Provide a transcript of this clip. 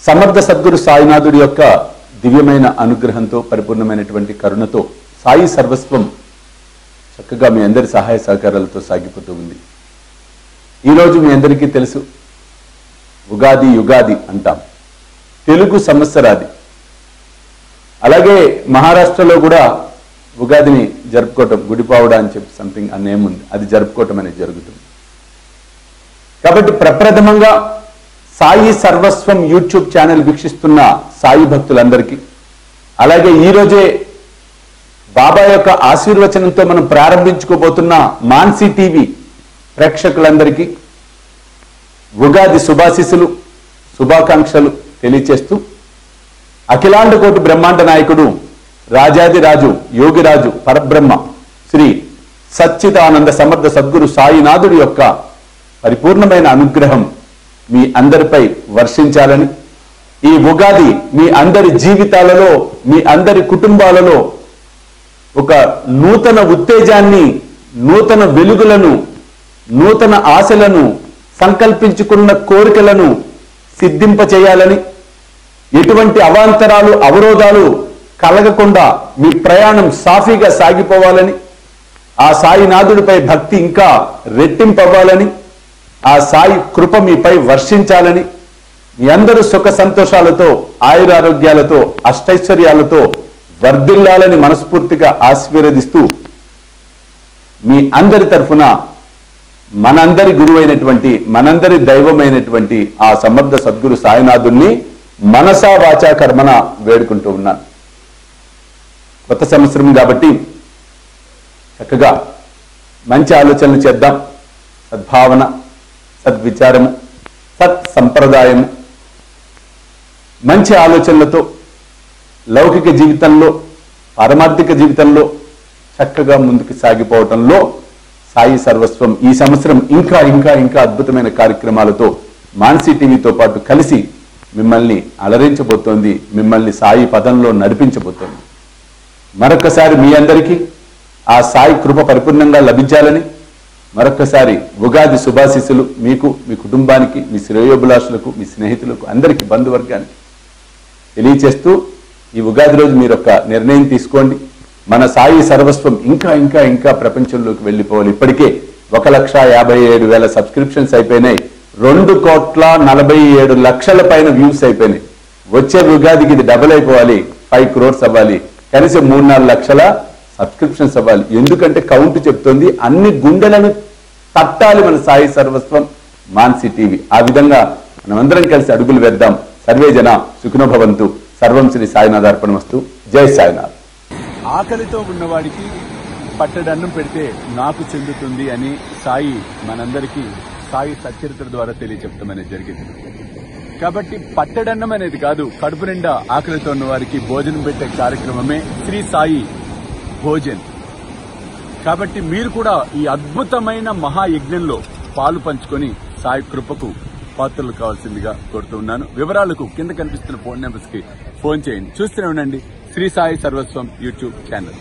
సమర్థ సద్గురు సాయినాథుడి యొక్క దివ్యమైన అనుగ్రహంతో పరిపూర్ణమైనటువంటి కరుణతో సాయి సర్వస్వం చక్కగా మీ అందరి సహాయ సహకారాలతో సాగిపోతూ ఉంది. ఈరోజు మీ అందరికీ తెలుసు, ఉగాది యుగాది అంటాం, తెలుగు సంవత్సరాది. అలాగే మహారాష్ట్రలో కూడా ఉగాదిని జరుపుకోవటం, గుడిపావడ అని చెప్పి సంథింగ్ ఆ నేమ్ ఉంది, అది జరుపుకోవటం అనేది జరుగుతుంది. కాబట్టి ప్రప్రథమంగా సాయి సర్వస్వం యూట్యూబ్ ఛానల్ వీక్షిస్తున్న సాయి భక్తులందరికీ, అలాగే ఈరోజే బాబా యొక్క ఆశీర్వచనంతో మనం ప్రారంభించుకోబోతున్న మాన్సీ టీవీ ప్రేక్షకులందరికీ ఉగాది శుభాశీస్సులు, శుభాకాంక్షలు తెలియచేస్తూ, అఖిలాండ కోటి బ్రహ్మాండ నాయకుడు, రాజాదిరాజు, యోగిరాజు, పరబ్రహ్మ శ్రీ సచ్చిదానంద సమర్థ సద్గురు సాయినాథుడి యొక్క పరిపూర్ణమైన అనుగ్రహం మీ అందరిపై వర్షించాలని, ఈ ఉగాది మీ అందరి జీవితాలలో, మీ అందరి కుటుంబాలలో ఒక నూతన ఉత్తేజాన్ని, నూతన వెలుగులను, నూతన ఆశలను, సంకల్పించుకున్న కోరికలను సిద్ధింపచేయాలని, ఎటువంటి అవాంతరాలు, అవరోధాలు కలగకుండా మీ ప్రయాణం సాఫీగా సాగిపోవాలని, ఆ సాయినాథుడిపై భక్తి ఇంకా రెట్టింపవ్వాలని, ఆ సాయి కృప మీపై వర్షించాలని, మీ అందరూ సుఖ సంతోషాలతో, ఆయురారోగ్యాలతో, అష్టైశ్వర్యాలతో వర్ధిల్లాలని మనస్ఫూర్తిగా ఆశీర్వదిస్తూ, మీ అందరి తరఫున మనందరి గురువైనటువంటి, మనందరి దైవమైనటువంటి ఆ సమర్థ సద్గురు సాయినాథుణ్ణి మనసా వాచా కర్మన వేడుకుంటూ ఉన్నాను. కొత్త సంవత్సరం కాబట్టి చక్కగా మంచి ఆలోచనలు చేద్దాం. సద్భావన, సద్విచారము, సత్ సంప్రదాయము, మంచి ఆలోచనలతో లౌకిక జీవితంలో, పారమార్థిక జీవితంలో చక్కగా ముందుకు సాగిపోవటంలో సాయి సర్వస్వం ఈ సంవత్సరం ఇంకా ఇంకా ఇంకా అద్భుతమైన కార్యక్రమాలతో మాన్సీ టీవీతో పాటు కలిసి మిమ్మల్ని అలరించబోతోంది, మిమ్మల్ని సాయి పదంలో నడిపించబోతోంది. మరొకసారి మీ అందరికీ ఆ సాయి కృప పరిపూర్ణంగా లభించాలని, మరొకసారి ఉగాది శుభాశీస్సులు మీకు, మీ కుటుంబానికి, మీ శ్రేయోభిలాషులకు, మీ స్నేహితులకు, అందరికీ, బంధువర్గానికి తెలియచేస్తూ, ఈ ఉగాది రోజు మీరు ఒక నిర్ణయం తీసుకోండి. మన సాయి సర్వస్వం ఇంకా ఇంకా ఇంకా ప్రపంచంలోకి వెళ్ళిపోవాలి. ఇప్పటికే 1,57,000 సబ్స్క్రిప్షన్స్ అయిపోయినాయి. 2,47,00,000 పైన వ్యూస్ అయిపోయినాయి. వచ్చే ఉగాదికి ఇది డబుల్ అయిపోవాలి, 5 crores అవ్వాలి, కనీసం 3-4 లక్షల సబ్స్క్రిప్షన్స్ అవ్వాలి. ఎందుకంటే కౌంట్ చెప్తోంది, అన్ని గుండెలను తట్టాలి మన సాయి సర్వస్వం మాన్సీ టీవీ. ఆ విధంగా మనమందరం కలిసి అడుగులు వేద్దాం. సర్వే జన సుఖినో భవంతు. సర్వం శ్రీ సాయినాథార్పణమస్తు. జై సాయినాథ్. ఆకలితో ఉన్నవాడికి పట్టడన్నం పెడితే నాకు చెందుతుంది అని సాయి మనందరికీ సాయి సచ్చరిత్ర ద్వారా తెలియచెప్తామనేది జరిగింది. కాబట్టి పట్టడన్నం అనేది కాదు, కడుపు నిండా ఆకలితో ఉన్న వారికి భోజనం పెట్టే కార్యక్రమమే శ్రీ సాయి భోజన్. కాబట్టి మీరు కూడా ఈ అద్భుతమైన మహాయజ్ఞంలో పాలు పంచుకొని సాయి కృపకు పాత్రలు కావాల్సిందిగా కోరుతున్నాను. వివరాలకు కింద కనిపిస్తున్న ఫోన్ నెంబర్స్ కి ఫోన్ చేయండి. చూస్తూనే ఉండండి శ్రీ సాయి సర్వస్వం యూట్యూబ్ ఛానల్.